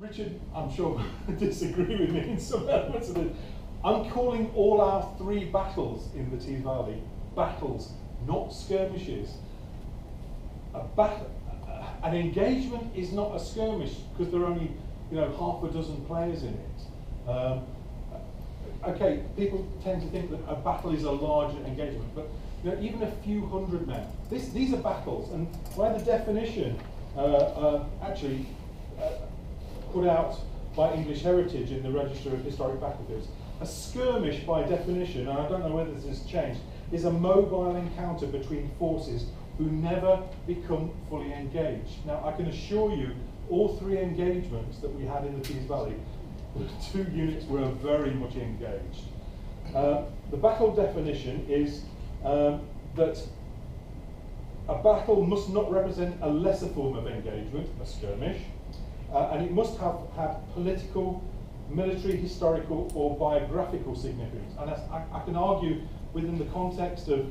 Richard, I'm sure, disagree with me in some elements of it. I'm calling all our 3 battles in the Tees Valley battles, not skirmishes. An engagement is not a skirmish because there are only, half a dozen players in it. Okay, people tend to think that a battle is a larger engagement, but even a few hundred men. These are battles, and by the definition, actually put out by English Heritage in the Register of Historic Battlefields, a skirmish by definition, and I don't know whether this has changed, is a mobile encounter between forces who never become fully engaged. Now, I can assure you, all 3 engagements that we had in the Tees Valley, the 2 units were very much engaged. The battle definition is that a battle must not represent a lesser form of engagement, a skirmish, and it must have had political, military, historical, or biographical significance. And I can argue within the context of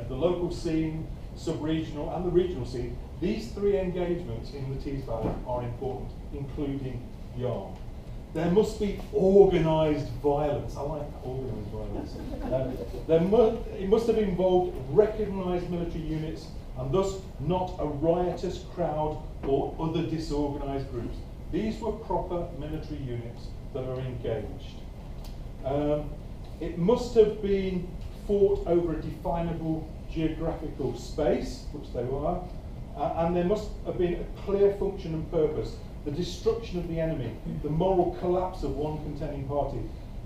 the local scene, sub-regional, and the regional scene, these 3 engagements in the Tees Valley are important, including Yarm. There must be organised violence. I like organised violence. It must have involved recognised military units, and thus not a riotous crowd or other disorganised groups. These were proper military units that are engaged. It must have been fought over a definable geographical space, which they were, and there must have been a clear function and purpose. The destruction of the enemy, the moral collapse of one contending party,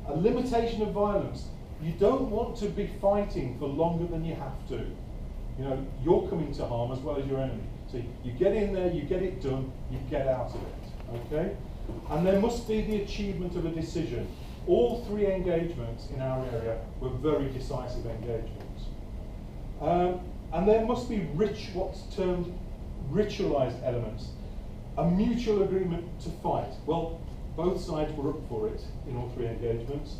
a limitation of violence. You don't want to be fighting for longer than you have to. You're coming to harm as well as your enemy. So you get in there, you get it done, you get out of it, okay? And there must be the achievement of a decision. All 3 engagements in our area were very decisive engagements. And there must be what's termed ritualised elements. A mutual agreement to fight. Well, both sides were up for it in all 3 engagements.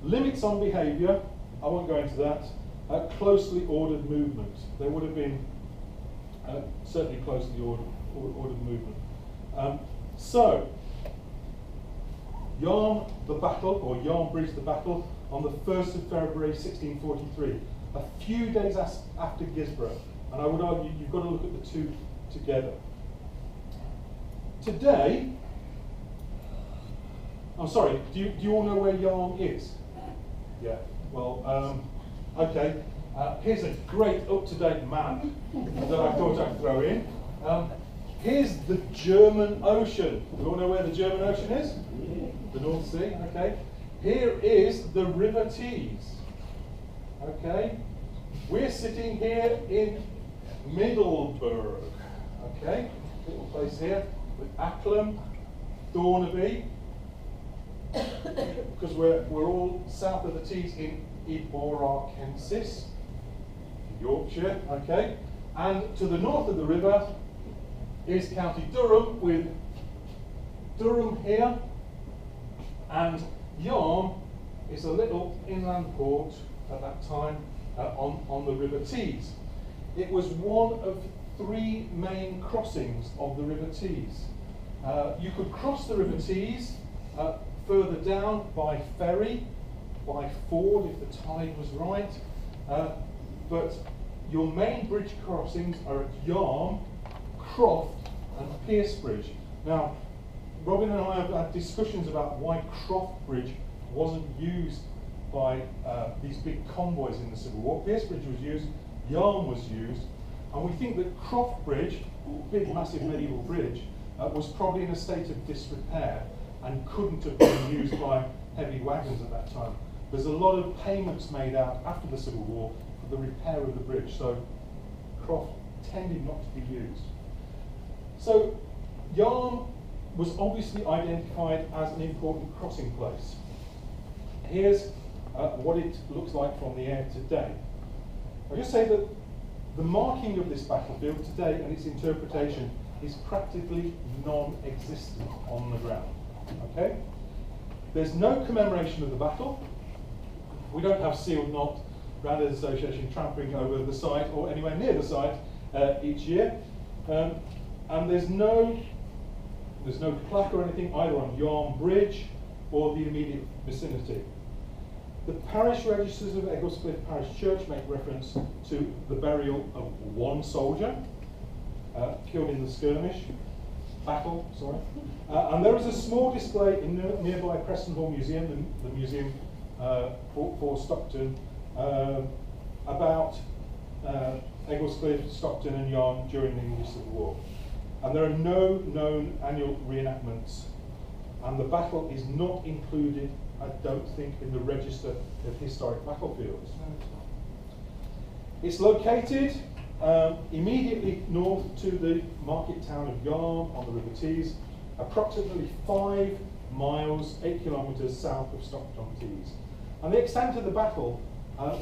Limits on behaviour, I won't go into that. Closely ordered movement. There would have been certainly closely ordered movement. So, Yarm the battle, or Yarm Bridge the battle, on the 1st of February 1643, a few days after Gisborough. And I would argue you've got to look at the 2 together. Today, I'm sorry, do you all know where Yarm is? Yeah, well, okay. Here's a great up-to-date map that I thought I'd throw in. Here's the German Ocean. Do you all know where the German Ocean is? The North Sea, okay. Here is the River Tees, okay. We're sitting here in Middelburg, okay. Little place here. With Acklam, Thornaby, because we're all south of the Tees in Iborarkensis, Yorkshire, okay, and to the north of the river is County Durham, with Durham here, and Yarm is a little inland port at that time on the River Tees. It was one of 3 main crossings of the River Tees. You could cross the River Tees further down by ferry, by ford if the tide was right, but your main bridge crossings are at Yarm, Croft and Piercebridge. Now, Robin and I have had discussions about why Croft Bridge wasn't used by these big convoys in the Civil War. Piercebridge was used, Yarm was used, and we think that Croft Bridge, big massive medieval bridge, was probably in a state of disrepair and couldn't have been used by heavy wagons at that time. There's a lot of payments made out after the Civil War for the repair of the bridge, so Croft tended not to be used. So Yarm was obviously identified as an important crossing place. Here's what it looks like from the air today. I'll just say that the marking of this battlefield today and its interpretation is practically non-existent on the ground. Okay? There's no commemoration of the battle. We don't have sealed knot Grounded Association tramping over the site or anywhere near the site each year. And there's no there's no plaque or anything either on Yarm Bridge or the immediate vicinity. The parish registers of Egglescliffe Parish Church make reference to the burial of one soldier killed in the skirmish, battle, sorry. And there is a small display in the nearby Preston Hall Museum, the museum for Stockton, about Egglescliffe, Stockton and Yarm during the English Civil War. And there are no known annual reenactments, and the battle is not included, I don't think, in the register of historic battlefields. It's located immediately north to the market town of Yarm on the River Tees, approximately 5 miles, 8 kilometres south of Stockton-on-Tees. And the extent of the battle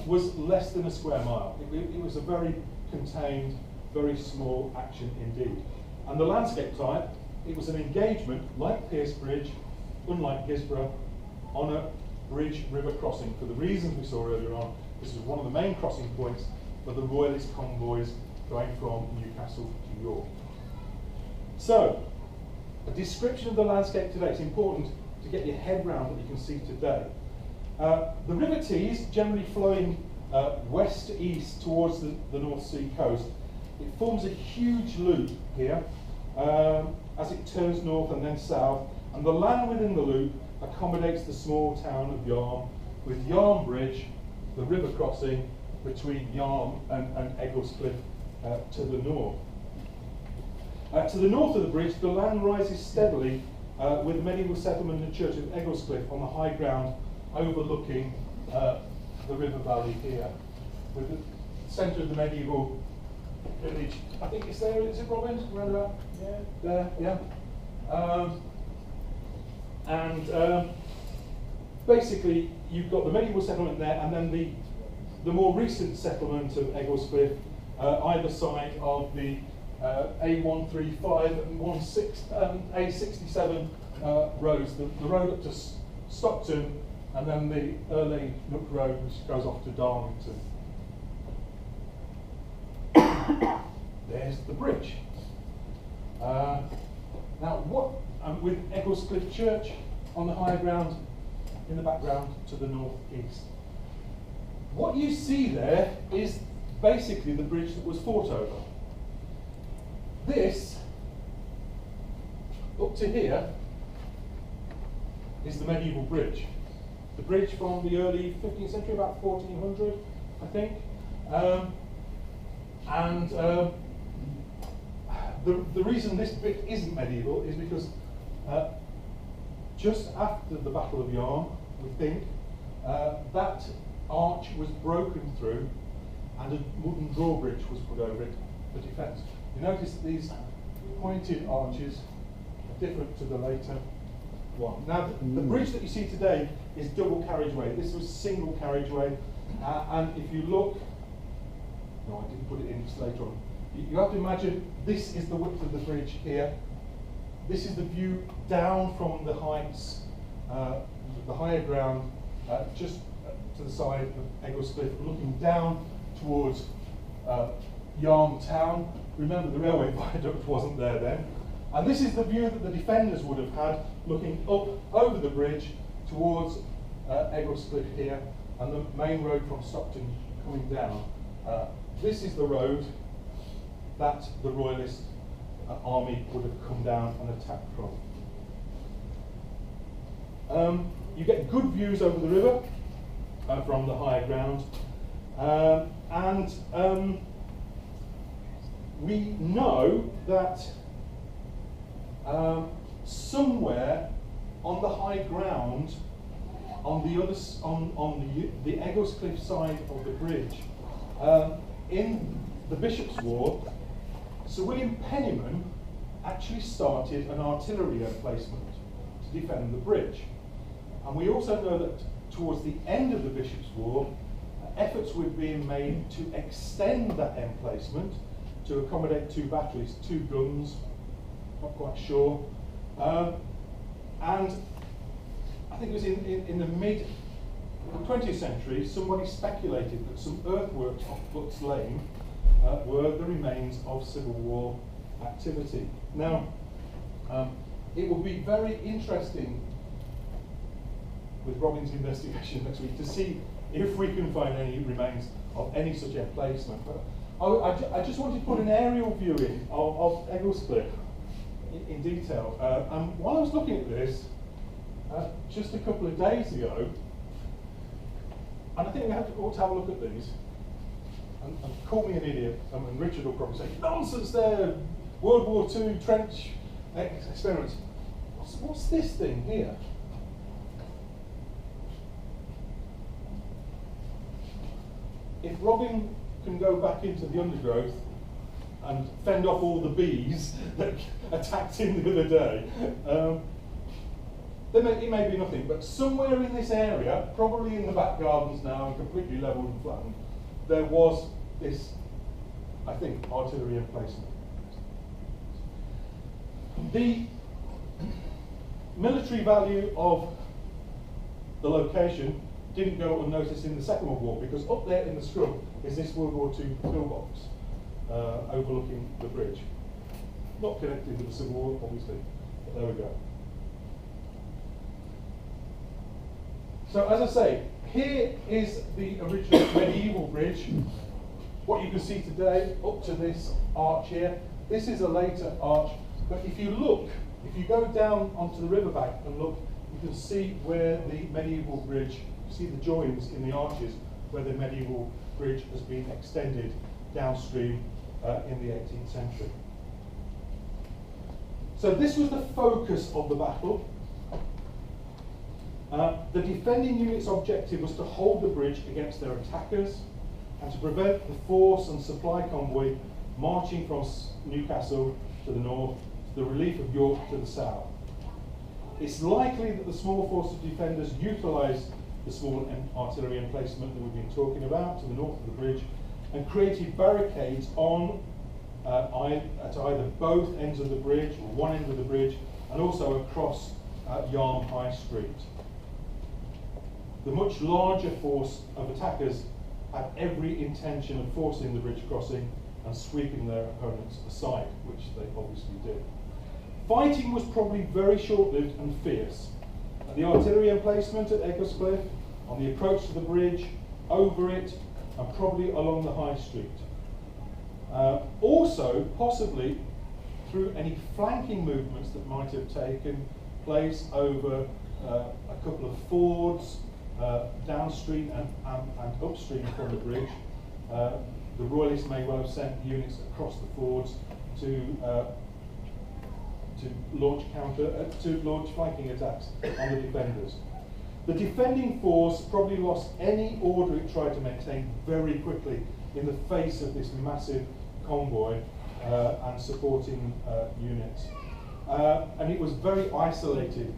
was less than a square mile. It was a very contained, very small action indeed. And the landscape type, it was an engagement like Pierce Bridge, unlike Gisborough, on a bridge river crossing for the reasons we saw earlier on. This was one of the main crossing points for the Royalist convoys going from Newcastle to York. So, a description of the landscape today. It's important to get your head round what you can see today. The River Tees, generally flowing west to east towards the North Sea coast, it forms a huge loop here as it turns north and then south, and the land within the loop accommodates the small town of Yarm, with Yarm Bridge, the river crossing between Yarm and Egglescliffe to the north. To the north of the bridge, the land rises steadily with the medieval settlement and church of Egglescliffe on the high ground overlooking the river valley here, with the centre of the medieval village. I think it's there, is it, Robin? Around about? Yeah, there, yeah. Basically, you've got the medieval settlement there, and then the more recent settlement of Egglescliffe, either side of the A135 and A67 roads, the road up to Stockton, and then the Early Nook Road, which goes off to Darlington. There's the bridge. Now, what with Egglescliffe Church on the higher ground, in the background to the northeast. What you see there is basically the bridge that was fought over. This, up to here, is the medieval bridge. The bridge from the early 15th century, about 1400, I think. The reason this bit isn't medieval is because just after the Battle of Yarm, we think, that arch was broken through and a wooden drawbridge was put over it for defence. You notice that these pointed arches are different to the later one. Now, the bridge that you see today is double carriageway. This was single carriageway, and if you look, no, I didn't put it in, just later on. You have to imagine this is the width of the bridge here. This is the view down from the heights, the higher ground, just to the side of Egglescliffe, looking down towards Yarm town. Remember, the railway viaduct wasn't there then. And this is the view that the defenders would have had, looking up over the bridge towards Egglescliffe here, and the main road from Stockton coming down. This is the road that the Royalist army would have come down and attacked from. You get good views over the river from the higher ground, and we know that somewhere on the high ground, on the Egglescliffe side of the bridge, in the Bishop's War, Sir William Pennyman actually started an artillery emplacement to defend the bridge. And we also know that towards the end of the Bishop's War, efforts were being made to extend that emplacement to accommodate 2 batteries, 2 guns, not quite sure. And I think it was in the mid 20th century, somebody speculated that some earthworks off Butts Lane were the remains of Civil War activity. Now, it will be very interesting with Robin's investigation next week to see if we can find any remains of any such emplacement. But I just wanted to put an aerial view in of Egglescliffe in detail. And while I was looking at this, just a couple of days ago, and I think we ought to have a look at these, and call me an idiot, and Richard will probably say, nonsense there, World War II trench experiments. What's this thing here? If Robin can go back into the undergrowth and fend off all the bees that attacked him the other day, it may be nothing, but somewhere in this area, probably in the back gardens now and completely levelled and flattened, there was this, I think, artillery emplacement. The military value of the location didn't go unnoticed in the Second World War, because up there in the scrub is this World War II pillbox overlooking the bridge. Not connected with the Civil War, obviously, but there we go. So as I say, here is the original medieval bridge. What you can see today up to this arch here. This is a later arch, but if you look, if you go down onto the riverbank and look, you can see where the medieval bridge, you see the joins in the arches where the medieval bridge has been extended downstream in the 18th century. So this was the focus of the battle. The defending unit's objective was to hold the bridge against their attackers and to prevent the force and supply convoy marching from Newcastle to the north to the relief of York to the south. It's likely that the small force of defenders utilised the small artillery emplacement that we've been talking about to the north of the bridge and created barricades on at either both ends of the bridge or one end of the bridge and also across Yarm High Street. The much larger force of attackers had every intention of forcing the bridge crossing and sweeping their opponents aside, which they obviously did. Fighting was probably very short-lived and fierce. At the artillery emplacement at Egglescliffe, on the approach to the bridge, over it, and probably along the High Street. Also, possibly, through any flanking movements that might have taken place over a couple of fords, downstream and upstream from the bridge. The Royalists may well have sent units across the fords to launch flanking attacks on the defenders. The defending force probably lost any order it tried to maintain very quickly in the face of this massive convoy and supporting units. And it was very isolated.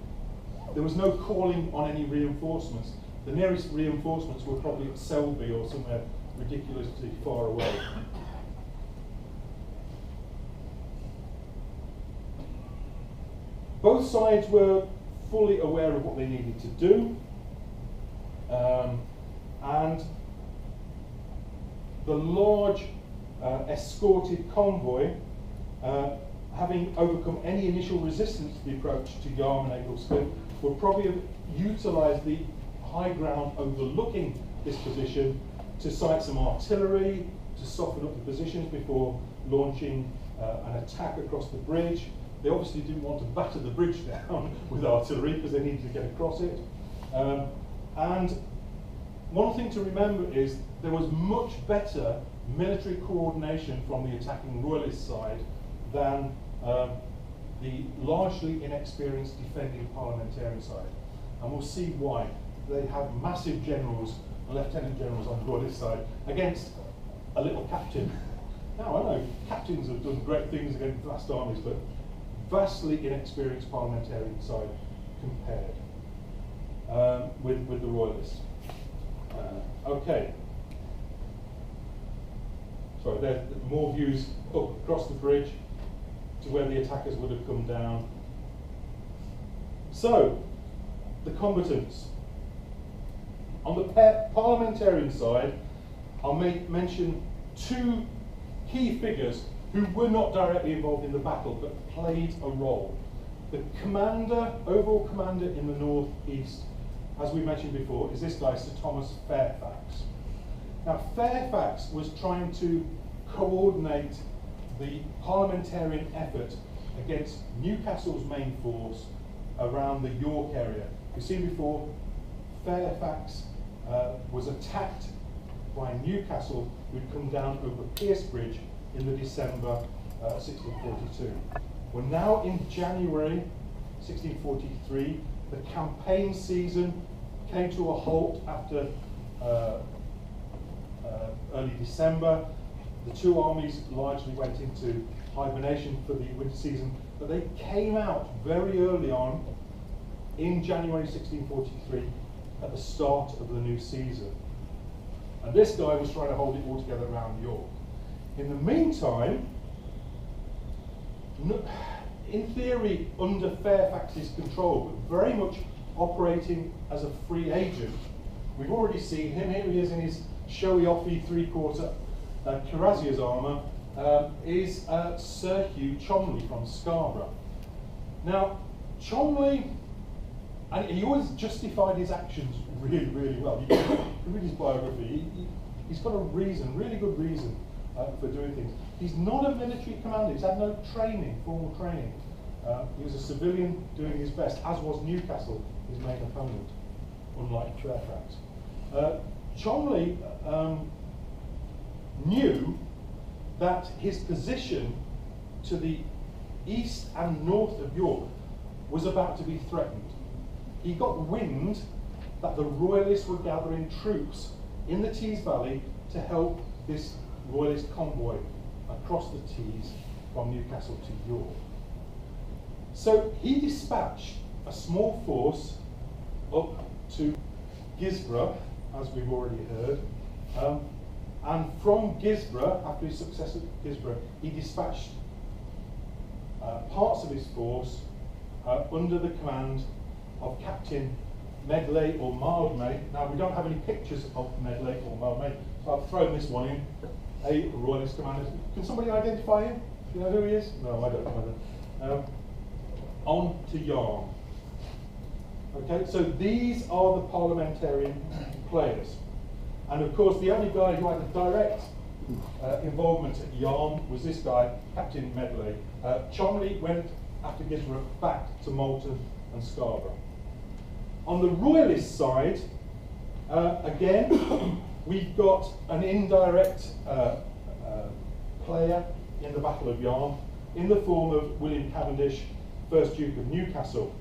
There was no calling on any reinforcements. The nearest reinforcements were probably at Selby or somewhere ridiculously far away. Both sides were fully aware of what they needed to do, and the large escorted convoy, having overcome any initial resistance to the approach to Yarm and Egglescliffe, would probably have utilised the high ground overlooking this position to sight some artillery, to soften up the positions before launching an attack across the bridge. They obviously didn't want to batter the bridge down with artillery because they needed to get across it. And one thing to remember is there was much better military coordination from the attacking Royalist side than the largely inexperienced defending parliamentarian side. And we'll see why. They have massive generals and lieutenant generals on the Royalist side against a little captain. Now, I know captains have done great things against vast armies, but vastly inexperienced parliamentarian side compared with the Royalists. Okay. Sorry, there are more views up across the bridge to where the attackers would have come down. So, the combatants. On the parliamentarian side, I'll mention two key figures who were not directly involved in the battle but played a role. The commander, overall commander in the northeast, as we mentioned before, is this guy, Sir Thomas Fairfax. Now, Fairfax was trying to coordinate the parliamentarian effort against Newcastle's main force around the York area. You've seen before, Fairfax was attacked by Newcastle, who'd come down over Pierce Bridge in the December 1642. We're now in January 1643. The campaign season came to a halt after early December. The two armies largely went into hibernation for the winter season, but they came out very early on in January 1643 at the start of the new season. And this guy was trying to hold it all together around York. In the meantime, in theory, under Fairfax's control, but very much operating as a free agent. We've already seen him. Here he is in his showy-offy three-quarter cuirassier's armour, is Sir Hugh Cholmondeley from Scarborough. Now, Cholmondeley, and he always justified his actions really, really well. You can read his biography. He's got a reason, really good reason for doing things. He's not a military commander. He's had no training, formal training. He was a civilian doing his best, as was Newcastle, his main opponent, unlike Fairfax. Cholmondeley knew that his position to the east and north of York was about to be threatened. He got wind that the Royalists were gathering troops in the Tees Valley to help this Royalist convoy across the Tees from Newcastle to York. So he dispatched a small force up to Guisborough, as we've already heard, and from Guisborough, after his success at Guisborough, he dispatched parts of his force under the command of Captain Medley or Mildmay. Now, we don't have any pictures of Medley or Mildmay, so I've thrown this one in. A Royalist commander. Can somebody identify him? Do you know who he is? No, I don't. On to Yarm. Okay, so these are the parliamentarian players. And of course, the only guy who had a direct involvement at Yarm was this guy, Captain Medley. Cholmondeley went after Guisborough back to Malton and Scarborough. On the Royalist side, again, we've got an indirect player in the Battle of Yarm in the form of William Cavendish, 1st Duke of Newcastle.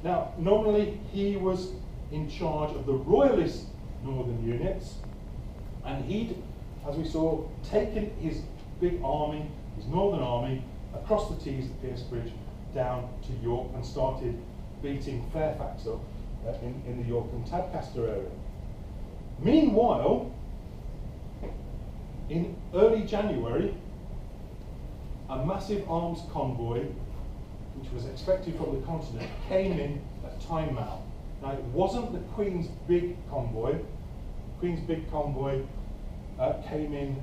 Now, nominally, he was in charge of the Royalist northern units, and he'd, as we saw, taken his big army, his northern army, across the Tees at Pierce Bridge down to York and started beating Fairfax up in the York and Tadcaster area. Meanwhile, in early January, a massive arms convoy, which was expected from the continent, came in at Tynemouth. Now, it wasn't the Queen's big convoy. The Queen's big convoy came in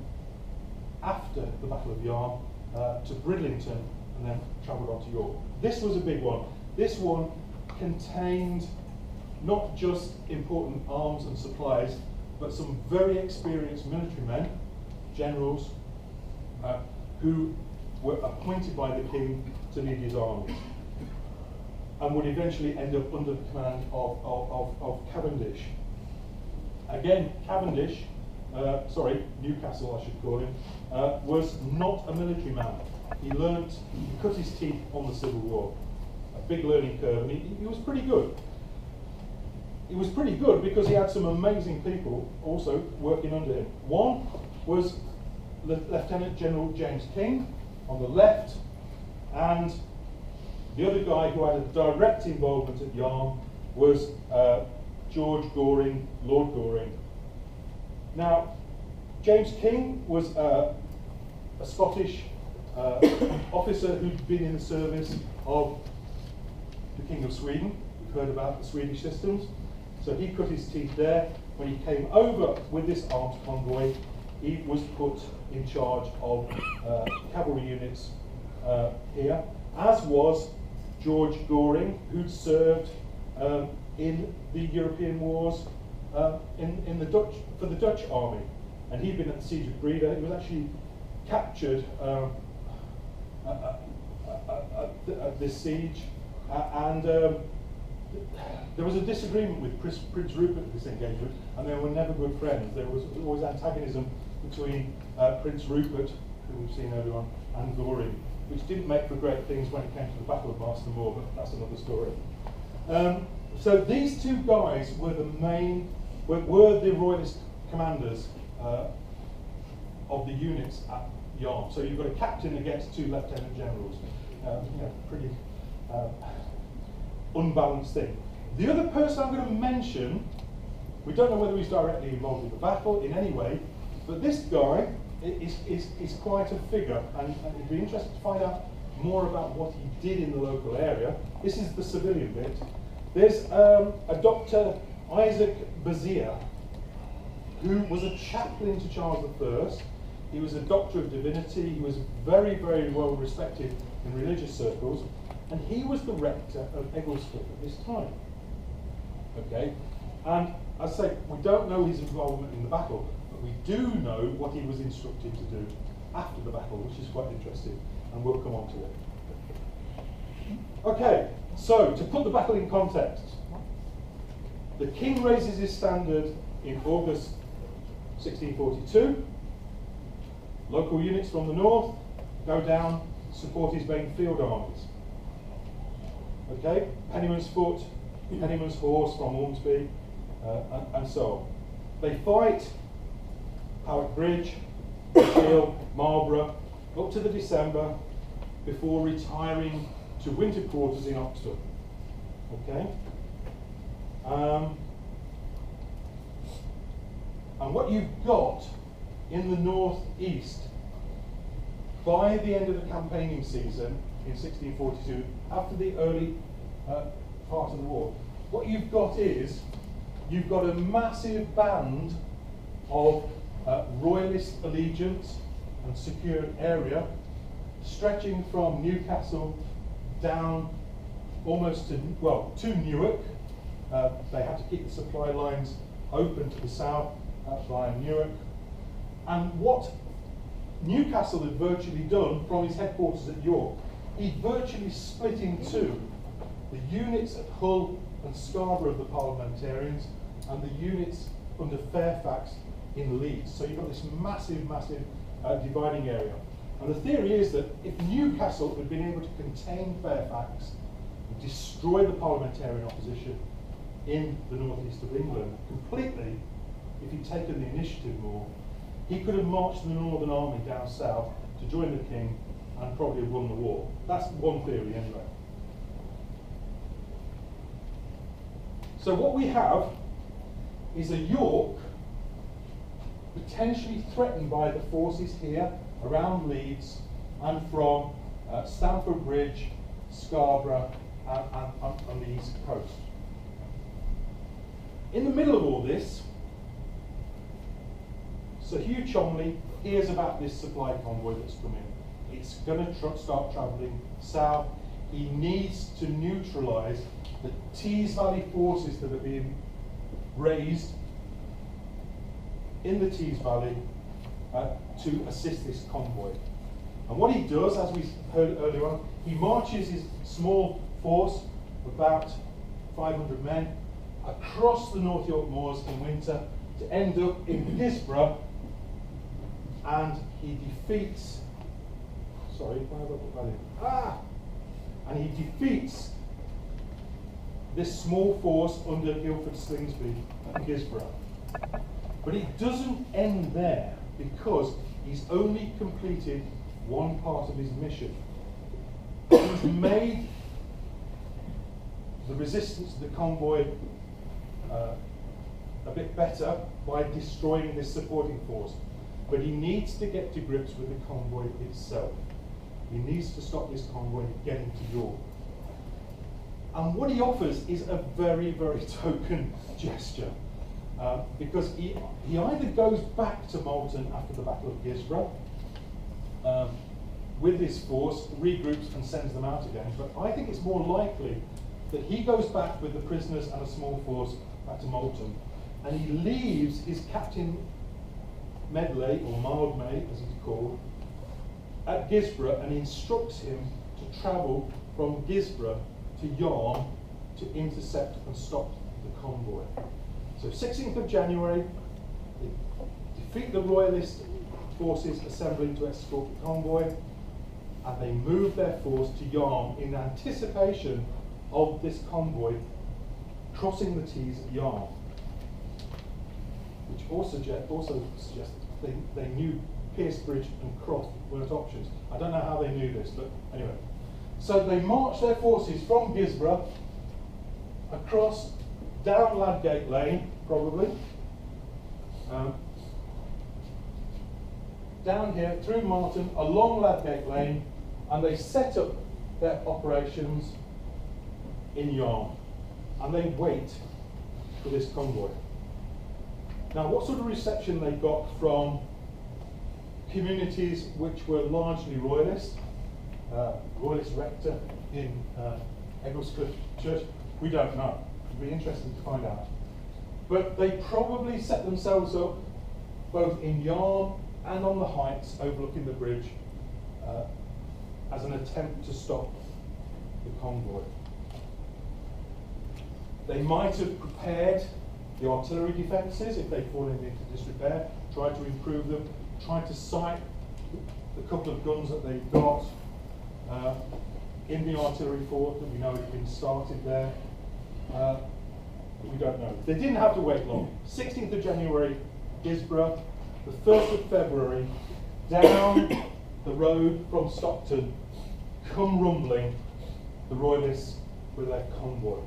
after the Battle of Yarm to Bridlington and then travelled on to York. This was a big one. This one contained not just important arms and supplies, but some very experienced military men, generals, who were appointed by the king to lead his armies, and would eventually end up under the command of Cavendish. Again, Cavendish, Newcastle I should call him, was not a military man. He cut his teeth on the Civil War, a big learning curve, and he was pretty good. He was pretty good because he had some amazing people also working under him. One was Lieutenant General James King on the left, and the other guy who had a direct involvement at Yarm was George Goring, Lord Goring. Now, James King was a Scottish officer who'd been in the service of the King of Sweden. We've heard about the Swedish systems. So he cut his teeth there. When he came over with this armed convoy, he was put in charge of cavalry units here, as was George Goring, who'd served in the European wars for the Dutch army, and he'd been at the siege of Breda. He was actually captured at this siege, and there was a disagreement with Prince Rupert at this engagement, and they were never good friends. There was always antagonism between Prince Rupert, who we've seen earlier on, and Goring, which didn't make for great things when it came to the Battle of Marston Moor, but that's another story. So these two guys were the Royalist commanders of the units at Yarm. So you've got a captain against two lieutenant generals. Pretty unbalanced thing. The other person I'm going to mention, we don't know whether he's directly involved in the battle in any way, but this guy is quite a figure, and it'd be interesting to find out more about what he did in the local area. This is the civilian bit. There's a Dr. Isaac Bezier, who was a chaplain to Charles I. He was a doctor of divinity. He was very, very well respected in religious circles, and he was the rector of Egglesford at this time. Okay, and as I say, we don't know his involvement in the battle, but we do know what he was instructed to do after the battle, which is quite interesting, and we'll come on to it. Okay, so to put the battle in context, the king raises his standard in August 1642. Local units from the north go down to support his main field armies. Okay, Pennyman's Foot, Pennyman's Horse from Ormsby, and so on. They fight Powick Bridge, Shield, Marlborough, up to the December, before retiring to winter quarters in Oxford. Okay? And what you've got in the northeast, by the end of the campaigning season in 1642, after the early part of the war, what you've got is, you've got a massive band of royalist allegiance and secured area, stretching from Newcastle down almost to Newark. They had to keep the supply lines open to the south via Newark. And what Newcastle had virtually done from his headquarters at York, he'd virtually split in two the units at Hull and Scarborough of the parliamentarians and the units under Fairfax in Leeds. So you've got this massive, massive dividing area. And the theory is that if Newcastle had been able to contain Fairfax and destroy the parliamentarian opposition in the northeast of England completely, if he'd taken the initiative more, he could have marched the Northern Army down south to join the king and probably have won the war. That's one theory anyway. So what we have is a York potentially threatened by the forces here around Leeds and from Stamford Bridge, Scarborough, and on the east coast. In the middle of all this, Sir Hugh Cholmondeley hears about this supply convoy that's come in. It's going to start travelling south. He needs to neutralise the Tees Valley forces that are being raised in the Tees Valley to assist this convoy. And what he does, as we heard earlier on, he marches his small force, about 500 men, across the North York Moors in winter to end up in Guisborough, and he defeats, and he defeats this small force under Guildford Slingsby at Guisborough. But it doesn't end there, because he's only completed one part of his mission. He's made the resistance to the convoy a bit better by destroying this supporting force. But he needs to get to grips with the convoy itself. He needs to stop this convoy getting to York. And what he offers is a very, very token gesture. Because he either goes back to Malton after the Battle of Guisborough, with his force, regroups and sends them out again. But I think it's more likely that he goes back with the prisoners and a small force back to Malton, and he leaves his Captain Medley, or Mildmay as he's called, at Guisborough, and instructs him to travel from Guisborough to Yarm to intercept and stop the convoy. So 16th of January, they defeat the Royalist forces assembling to escort the convoy, and they move their force to Yarm in anticipation of this convoy crossing the Tees at Yarm, which also suggests they knew Pierce Bridge and Croft weren't options. I don't know how they knew this, but anyway. So they march their forces from Guisborough across down Ladgate Lane, probably, down here through Marton, along Ladgate Lane, and they set up their operations in Yarm, and they wait for this convoy. Now, what sort of reception they got from communities which were largely Royalist, Royalist rector in Egglescliffe Church, we don't know. It'd be interesting to find out. But they probably set themselves up both in Yarm and on the heights overlooking the bridge as an attempt to stop the convoy. They might have prepared the artillery defences if they'd fallen into disrepair, tried to improve them, tried to sight the couple of guns that they've got in the artillery fort that we know had been started there. We don't know. They didn't have to wait long. 16th of January, Guisborough. The 1st of February, down the road from Stockton, come rumbling the Royalists with their convoy.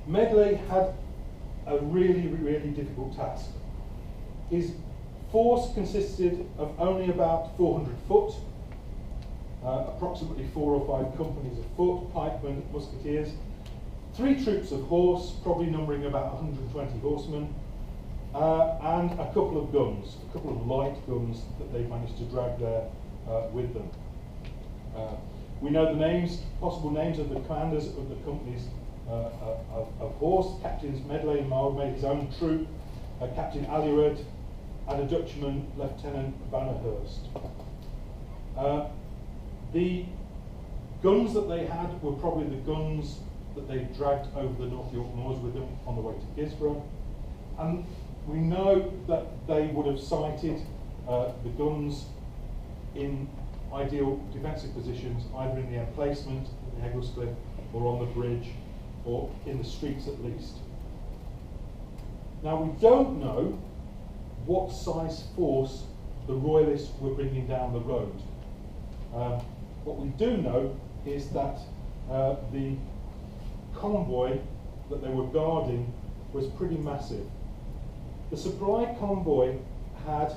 Medley had a really, really difficult task. His force consisted of only about 400 foot, approximately 4 or 5 companies of foot, pikemen, musketeers, 3 troops of horse, probably numbering about 120 horsemen, and a couple of guns, a couple of light guns that they managed to drag there with them. We know the names, possible names of the commanders of the companies of horse: Captains Medley and Mildmay, his own troop, Captain Alured, and a Dutchman, Lieutenant Bannerhurst. The guns that they had were probably the guns that they dragged over the North York Moors with them on the way to Guisborough. And we know that they would have sighted the guns in ideal defensive positions, either in the emplacement, in the Egglescliffe, or on the bridge, or in the streets at least. Now, we don't know what size force the Royalists were bringing down the road. What we do know is that the convoy that they were guarding was pretty massive. The supply convoy had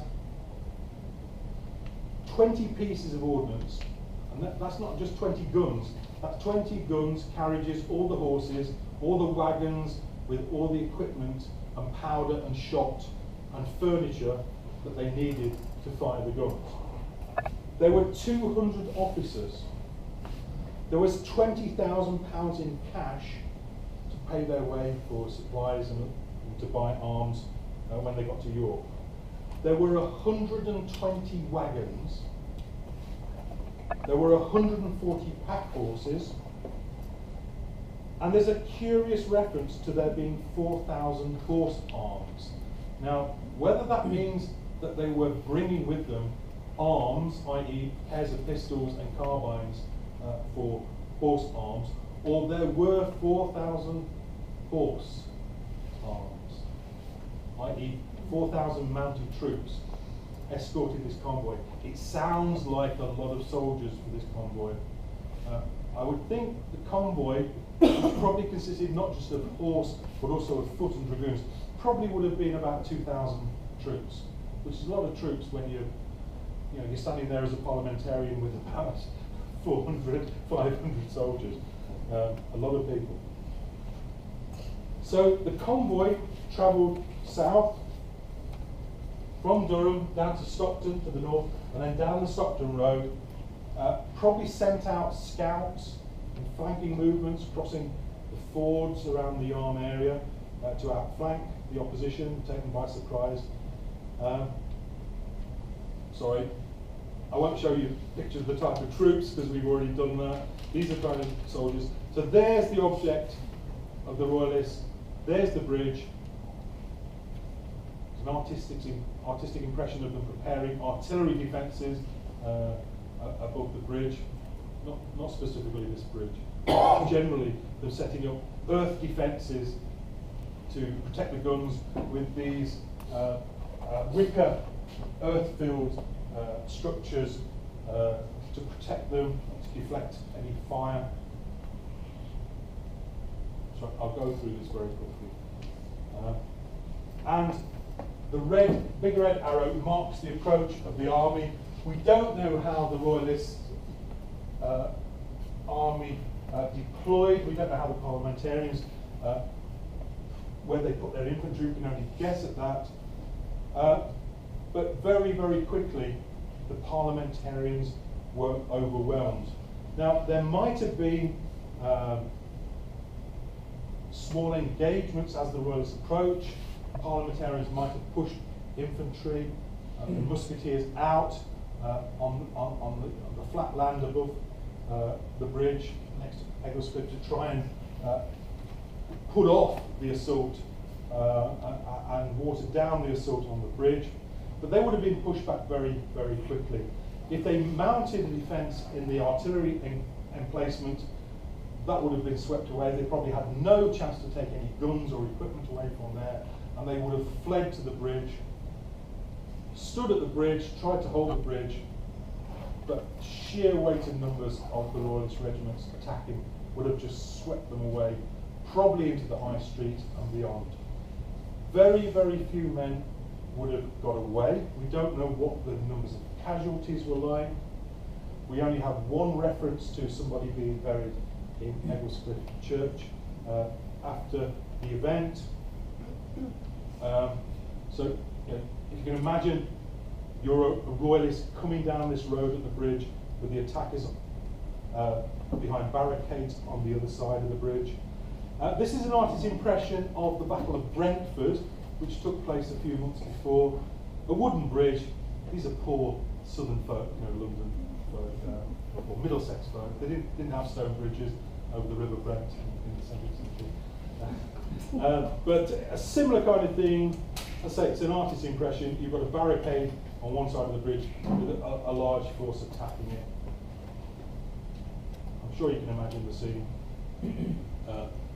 20 pieces of ordnance, and that's not just 20 guns, that's 20 guns, carriages, all the horses, all the wagons with all the equipment and powder and shot and furniture that they needed to fire the guns. There were 200 officers. There was £20,000 in cash to pay their way for supplies and to buy arms when they got to York. There were 120 wagons. There were 140 pack horses. And there's a curious reference to there being 4,000 horse arms. Now, whether that means that they were bringing with them arms, i.e. pairs of pistols and carbines for horse arms, or there were 4,000 horse arms, i.e. 4,000 mounted troops escorting this convoy. It sounds like a lot of soldiers for this convoy. I would think the convoy, which probably consisted not just of horse but also of foot and dragoons, probably would have been about 2,000 troops, which is a lot of troops when you're standing there as a parliamentarian with about 400, 500 soldiers, a lot of people. So the convoy travelled south from Durham down to Stockton to the north, and then down the Stockton Road, probably sent out scouts and flanking movements crossing the fords around the Yarm area to outflank the opposition, take them by surprise. Sorry, I won't show you pictures of the type of troops because we've already done that. These are kind of soldiers. So there's the object of the Royalists. There's the bridge. It's an artistic impression of them preparing artillery defences above the bridge. Not specifically this bridge. Generally, they're setting up earth defences to protect the guns with these wicker earth-filled structures to protect them, to deflect any fire. So I'll go through this very quickly. And the big red arrow marks the approach of the army. We don't know how the Royalist army deployed. We don't know how the parliamentarians, where they put their infantry. We can only guess at that. But very, very quickly, the parliamentarians were overwhelmed. Now, there might have been small engagements as the Royalists approach. Parliamentarians might have pushed infantry and musketeers out on the flat land above the bridge next to Egglescliffe to try and put off the assault and water down the assault on the bridge. But they would have been pushed back very, very quickly. If they mounted the defence in the artillery emplacement, that would have been swept away. They probably had no chance to take any guns or equipment away from there, and they would have fled to the bridge, stood at the bridge, tried to hold the bridge, but sheer weight and numbers of the Royalist regiments attacking would have just swept them away, probably into the High Street and beyond. Very, very few men would have got away. We don't know what the numbers of casualties were like. We only have one reference to somebody being buried in Egglescliffe Church after the event. So you know, if you can imagine, you're a Royalist coming down this road at the bridge with the attackers behind barricades on the other side of the bridge. This is an artist's impression of the Battle of Brentford, which took place a few months before. A wooden bridge. These are poor southern folk, you know, London folk, or Middlesex folk. They didn't have stone bridges over the River Brent in the 17th century. But a similar kind of thing. I say it's an artist's impression. You've got a barricade on one side of the bridge with a large force attacking it. I'm sure you can imagine the scene.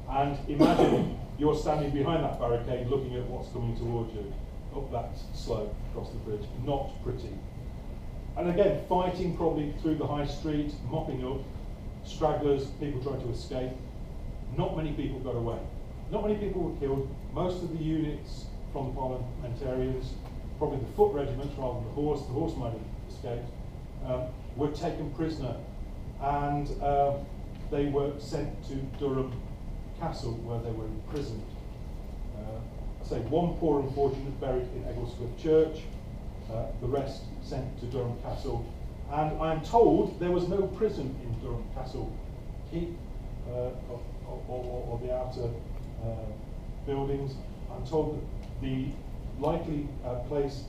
And imagine you're standing behind that barricade looking at what's coming towards you up that slope across the bridge. Not pretty. And again, fighting probably through the high street, mopping up stragglers, people trying to escape. Not many people got away. Not many people were killed. Most of the units from the parliamentarians, probably the foot regiments rather than the horse might have escaped, were taken prisoner, and they were sent to Durham Castle, where they were imprisoned. I say one poor unfortunate buried in Egglescliffe Church, the rest sent to Durham Castle, and I am told there was no prison in Durham Castle Keep or the outer buildings. I'm told that the likely place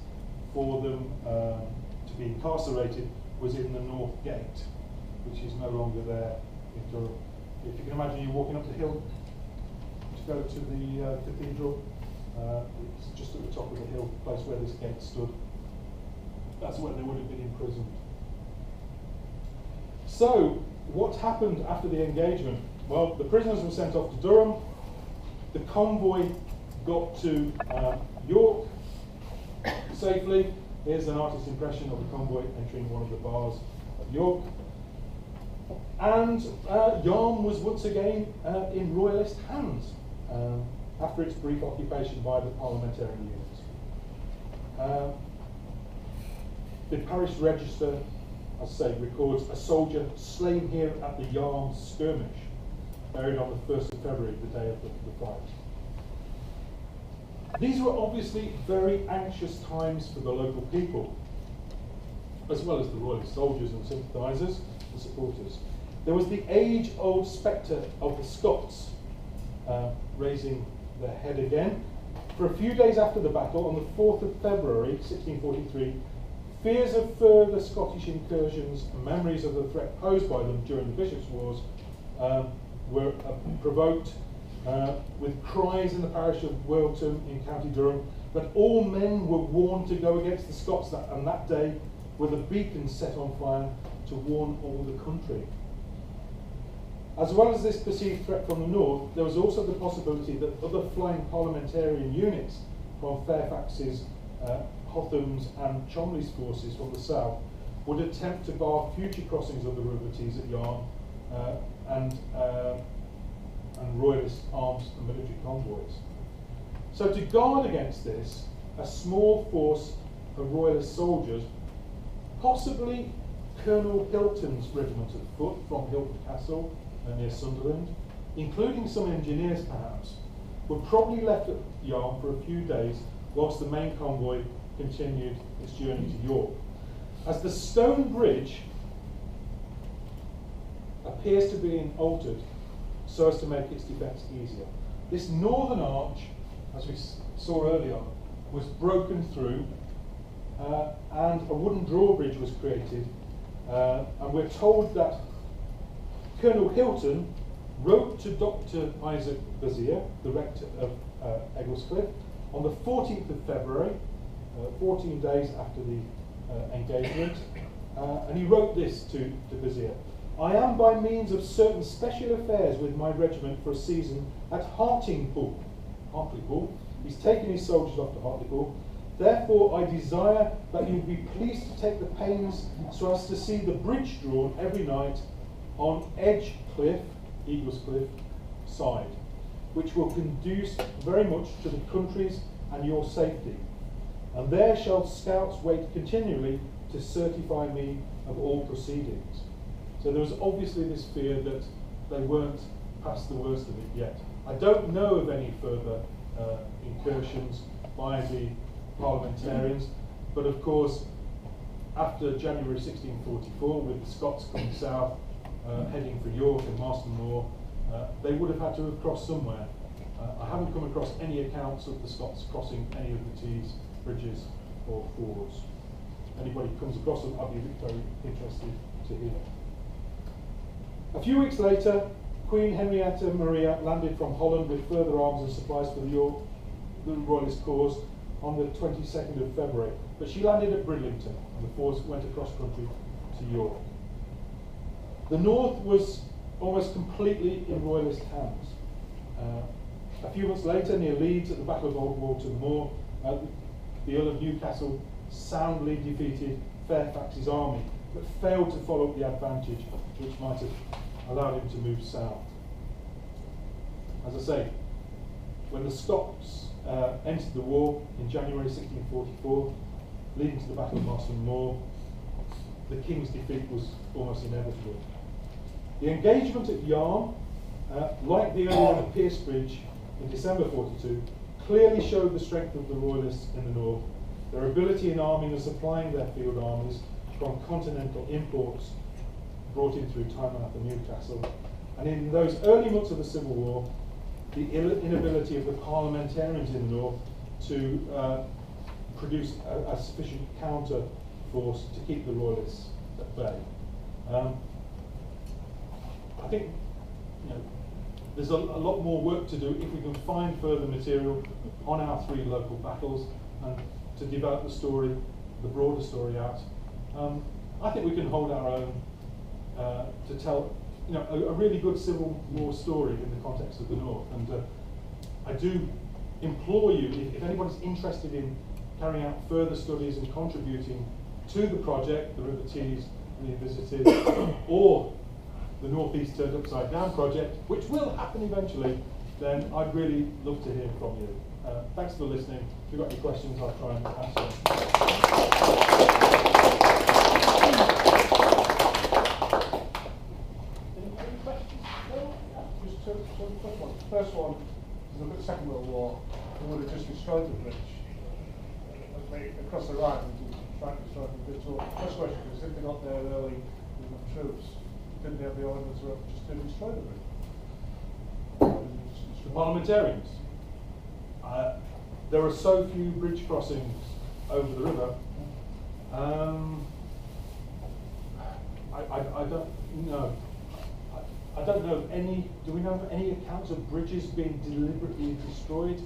for them to be incarcerated was in the North Gate, which is no longer there in Durham. If you can imagine, you're walking up the hill to go to the cathedral. It's just at the top of the hill, the place where this gate stood. That's where they would have been imprisoned. So, what happened after the engagement? Well, the prisoners were sent off to Durham. The convoy got to York safely. Here's an artist's impression of the convoy entering one of the bars of York. And Yarm was once again in Royalist hands after its brief occupation by the parliamentarian units. The parish register, as I say, records a soldier slain here at the Yarm skirmish, buried on the 1st of February, the day of the fight. These were obviously very anxious times for the local people, as well as the royalist soldiers and sympathisers and supporters. There was the age-old spectre of the Scots raising their head again. For a few days after the battle, on the 4th of February 1643, fears of further Scottish incursions and memories of the threat posed by them during the Bishops' Wars were provoked with cries in the parish of Wilton in County Durham that all men were warned to go against the Scots, and that day were the beacons set on fire to warn all the country. As well as this perceived threat from the north, there was also the possibility that other flying parliamentarian units from Fairfax's, Hotham's and Cholmondeley's forces from the south would attempt to bar future crossings of the River Tees at Yarm and royalist arms and military convoys. So to guard against this, a small force of royalist soldiers, possibly Colonel Hilton's regiment of foot from Hilton Castle near Sunderland, including some engineers perhaps, were probably left at Yarm for a few days whilst the main convoy continued its journey to York. As the stone bridge appears to be altered so as to make its defence easier. This northern arch, as we saw earlier, was broken through and a wooden drawbridge was created, and we're told that Colonel Hilton wrote to Dr. Isaac Vizier, the rector of Egglescliffe, on the 14th of February, 14 days after the engagement, and he wrote this to Vizier: "I am by means of certain special affairs with my regiment for a season at Hartlepool." He's taken his soldiers off to Hartlepool. "Therefore I desire that you be pleased to take the pains so as to see the bridge drawn every night on Edgecliff, Eaglescliffe side, which will conduce very much to the country's and your safety. And there shall scouts wait continually to certify me of all proceedings." So there was obviously this fear that they weren't past the worst of it yet. I don't know of any further incursions by the parliamentarians, but of course, after January 1644, with the Scots coming south, heading for York and Marston Moor, they would have had to have crossed somewhere. I haven't come across any accounts of the Scots crossing any of the Tees, bridges or fords. Anybody comes across them, I'd be very interested to hear. A few weeks later, Queen Henrietta Maria landed from Holland with further arms and supplies for the Royalist cause on the 22nd of February. But she landed at Bridlington, and the force went across country to York. The north was almost completely in Royalist hands. A few months later, near Leeds, at the Battle of Old Walton Moor, the Earl of Newcastle soundly defeated Fairfax's army, but failed to follow up the advantage which might have allowed him to move south. As I say, when the Scots entered the war in January 1644, leading to the Battle of Marston Moor, the King's defeat was almost inevitable. The engagement at Yarm, like the earlier one at Piercebridge in December 42, clearly showed the strength of the Royalists in the north, their ability in arming and supplying their field armies from continental imports brought in through Tynemouth and Newcastle, and in those early months of the Civil War, the inability of the parliamentarians in the north to produce a sufficient counter force to keep the Royalists at bay. I think there's a lot more work to do if we can find further material on our three local battles and to develop the story, the broader story out. I think we can hold our own to tell a really good Civil War story in the context of the North. And I do implore you, if anybody's interested in carrying out further studies and contributing to the project, the River Tees Revisited, or the North East Turned Upside Down project, which will happen eventually, then I'd really love to hear from you. Thanks for listening. If you've got any questions, I'll try and answer. Any questions? No? Just two quick ones. First one is look at the Second World War, they would have just destroyed the bridge. Across the Rhine, trying to destroy the bridge. So, first question is, if they got there early with the troops, didn't they have the orders just to destroy the bridge? The parliamentarians. There are so few bridge crossings over the river. I don't know. I don't know of any. Do we know of any accounts of bridges being deliberately destroyed?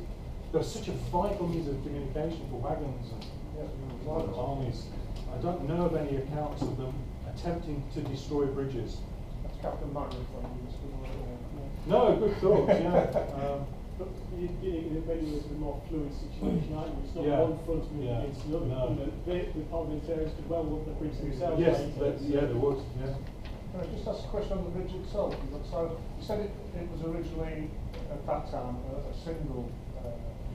They're such a vital means of communication for wagons and armies. I don't know of any accounts of them attempting to destroy bridges. That's Captain Martin from you. No, good thoughts. Yeah. But maybe it's a more fluid situation, aren't you? It's not Yeah. one front moving against the other. No. The parliamentarians could well want the bridge themselves. Yes, right? yeah, there was. Yeah. Can I just ask a question on the bridge itself? So you said it was originally at that time a single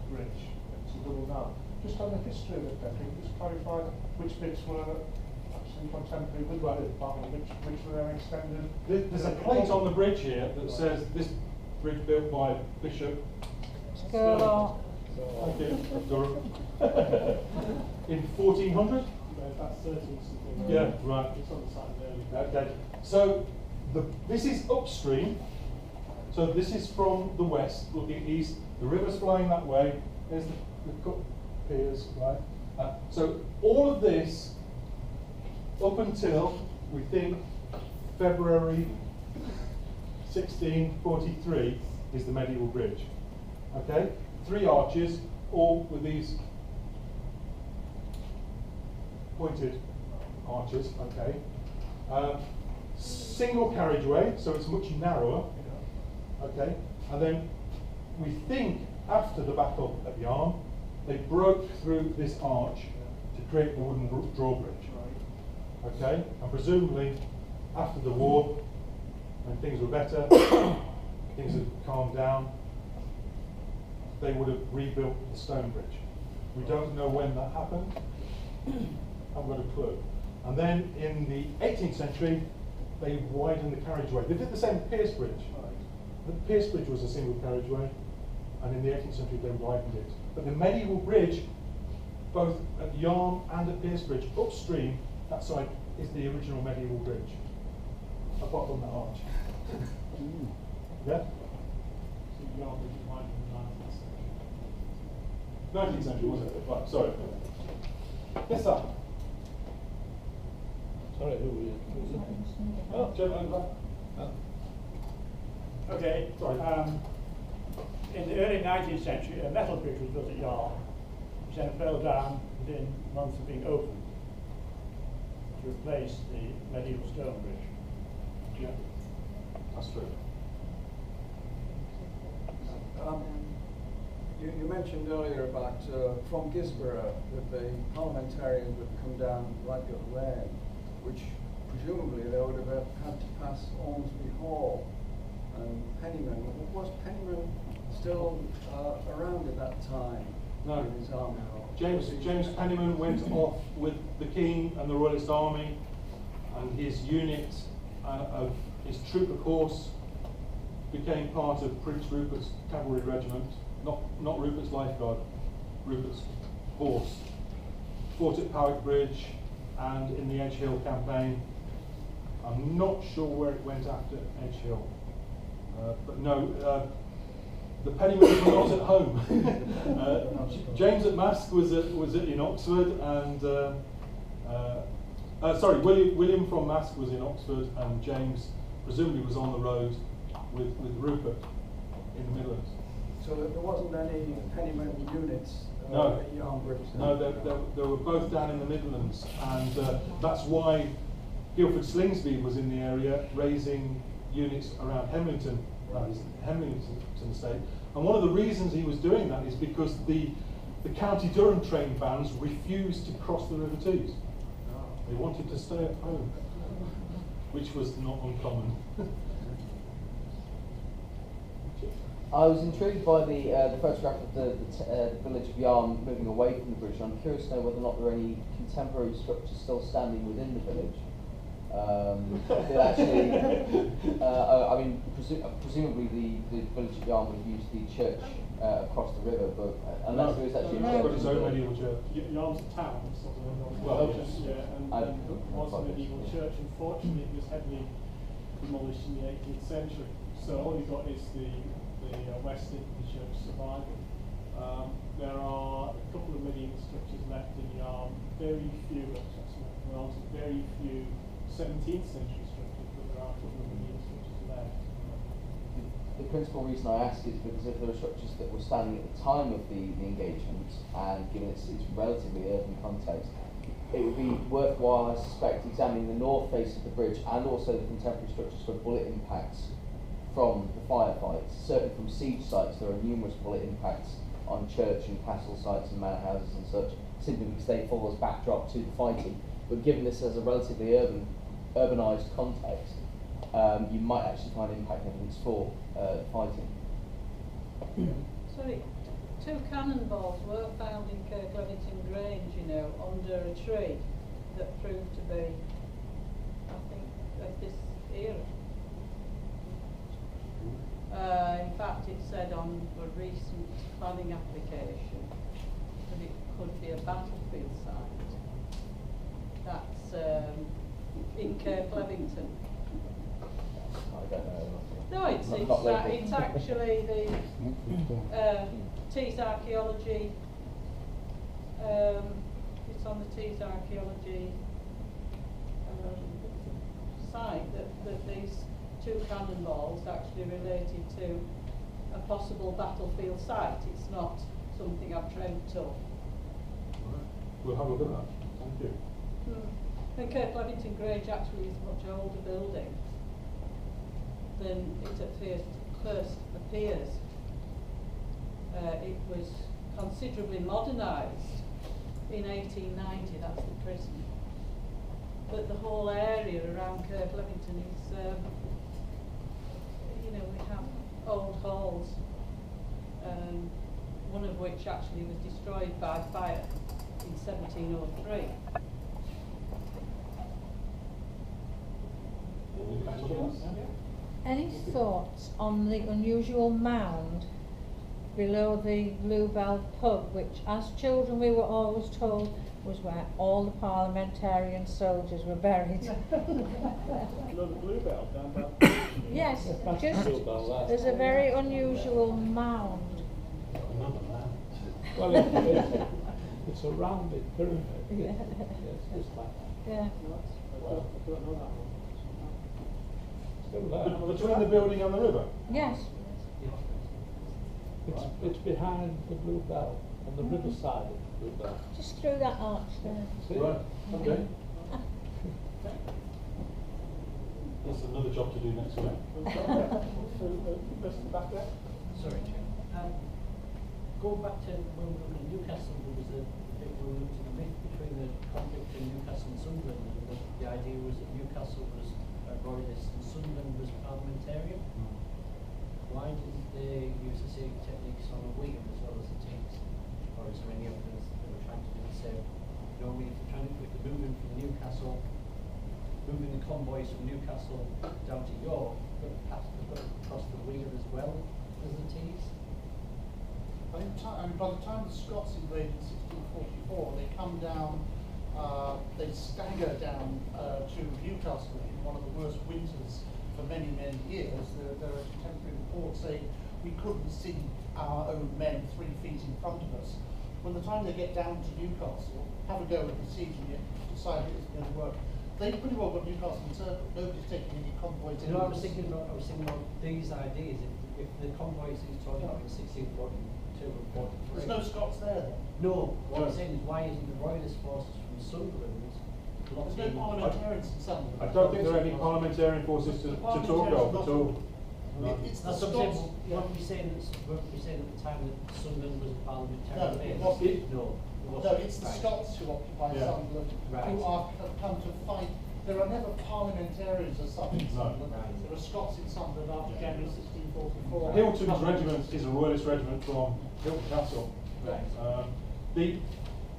bridge. It's a double now. Just on the history of it, then, can you just clarify which bits were actually contemporary with the department, which were then extended? There's a plate on the bridge here that says this bridge built by Bishop Philo. Thank you, Durham. In 1400? That's 13 something. Yeah, right. It's on the side there. Okay. So this is upstream. So this is from the west, looking east. The river's flowing that way. There's the Cook Piers, right? So all of this, up until we think February 1643, is the medieval bridge. Okay, 3 arches, all with these pointed arches. Okay, single carriageway, so it's much narrower. Okay, and then we think after the battle at Yarm, they broke through this arch to create the wooden drawbridge. Okay, and presumably after the war, when things were better, things had calmed down, they would have rebuilt the stone bridge. We don't know when that happened. I've got a clue. And then in the 18th century, they widened the carriageway. They did the same with Pierce Bridge. The Pierce Bridge was a single carriageway, and in the 18th century they widened it. But the medieval bridge, both at Yarm and at Pierce Bridge, upstream, that side, is the original medieval bridge, apart from the arch. Yeah? So Yarm Bridge is wider than 19th century, was it? Right, sorry. Yes, sir. Sorry, who were you? Oh, gentleman back. Okay. Sorry. In the early 19th century, a metal bridge was built at Yarm, which then fell down within months of being opened to replace the medieval stone bridge. Yeah, that's true. You mentioned earlier about from Gisborough that the parliamentarians would come down Radcliffe Lane, which presumably they would have had to pass Ormsby Hall and Pennyman. Was Pennyman still around at that time? No. In his army? James Pennyman went off with the King and the Royalist Army, and his unit of his troop of horse became part of Prince Rupert's cavalry regiment. Not Rupert's lifeguard, Rupert's horse. Fought at Powick Bridge and in the Edge Hill campaign. I'm not sure where it went after Edge Hill, but no, the Pennymans were not at home. James at Mask was in Oxford, and sorry, William from Mask was in Oxford, and James presumably was on the road with Rupert in the Midlands. So there wasn't any Pennyman units No. at Yarm Bridge? No, they were both down in the Midlands, and that's why Guildford Slingsby was in the area, raising units around Hemlington, Hemlington Estate. And one of the reasons he was doing that is because the County Durham train bands refused to cross the River Tees. They wanted to stay at home, which was not uncommon. I was intrigued by the photograph of the village of Yarm moving away from the bridge. I'm curious to know whether or not there are any contemporary structures still standing within the village. That actually, I mean, presumably the village of Yarm would use the church across the river, but unless there is actually it's a got church. its own medieval church. Yarm's a town, sort of. Well, Yes, yeah, and there was a medieval church. Unfortunately, it was heavily demolished in the 18th century. So all you've got is the West Italy church surviving. There are a couple of medieval structures left in Yarm. Very few, very few 17th century structures, but there are a couple of medieval structures left. The principal reason I ask is because if there are structures that were standing at the time of the engagement, and given its relatively urban context, it would be worthwhile, I suspect, examining the north face of the bridge and also the contemporary structures for bullet impacts from the firefights. Certainly from siege sites, there are numerous bullet impacts on church and castle sites and manor houses and such, simply because they fall as backdrop to the fighting. But given this as a relatively urbanised context, you might actually find impact evidence for fighting. Sorry, 2 cannonballs were found in Kirklevington Grange, you know, under a tree that proved to be, I think, of this era. In fact, it said on a recent planning application that it could be a battlefield site. That's in Kirklevington. I don't know. No, it's actually the Tees archaeology. It's on the Tees archaeology site that these 2 cannonballs actually related to a possible battlefield site. It's not something I've dreamt of. Right. We'll have a look at that. Thank you. And Kirklevington Grange actually is a much older building than it at first appears. It was considerably modernised in 1890, that's the prison. But the whole area around Kirklevington is, you know, we have old halls, one of which actually was destroyed by fire in 1703. Any thoughts on the unusual mound below the Bluebell pub, which as children we were always told was where all the parliamentarian soldiers were buried? Below the Bluebell down there. Yes, just there's a very unusual mound. Well, it's a rounded pyramid. Yeah. Yes, just like that. Yeah. I don't know that one. Still there. Between the building and the river? Yes. It's behind the Bluebell, on the riverside of the Bluebell. Just through that arch there. See? Right, okay. That's another job to do next week. Person back there. Sorry, Chair. Going back to when we were in Newcastle, there was a bit where we looked at the myth between the conflict in Newcastle and Sunderland, and the idea was that Newcastle was royalist and Sunderland was parliamentarian. Why didn't they use the same techniques on Wigan as well as the Tees? Or is there any evidence that they were trying to do the same? You know, if they're moving from Newcastle, moving the convoys from Newcastle down to York, but perhaps they've got to cross the Wigan as well as the Tees? I mean, by the time the Scots invaded in 1644, they come down, they stagger down to Newcastle in one of the worst winters for many, many years. There are contemporary reports saying we couldn't see our own men 3 feet in front of us. When the time they get down to Newcastle, have a go at besieging it, decide it isn't going to work. They pretty well got Newcastle encircled. Nobody's taking any convoys in. You know, I was thinking about these ideas. If the convoys he's talking about in 1642 and 43. There's no Scots there then. No, what I'm saying is why isn't the royalist forces from Sunderland There's no parliamentarians in Sunderland. I don't think there are any parliamentarian forces to talk of at all. No. It's the That's what I'm Scots. saying. Weren't we saying at the time that Sunderland was a parliamentarian No, base? it wasn't. No, it No, wasn't. it's the Right. Scots who occupy Yeah. Sunderland, Right. who have come to fight. There are never parliamentarians as such in No. Sunderland. Right. There are Scots in Sunderland after January 1644. Hilton's regiment is a royalist regiment from Hilton Castle. Right.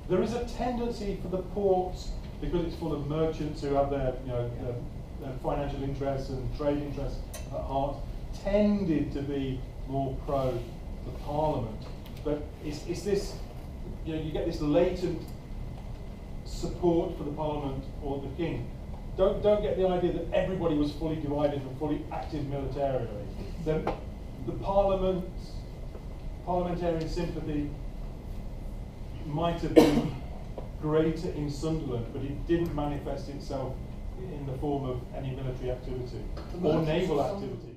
There is a tendency for the ports, because it's full of merchants who have their, their financial interests and trade interests at heart, tended to be more pro the Parliament. But it's this, you know, you get this latent support for the Parliament or the King. Don't get the idea that everybody was fully divided and fully active militarily. The parliamentarian sympathy might have been greater in Sunderland, but it didn't manifest itself in the form of any military activity or naval activity.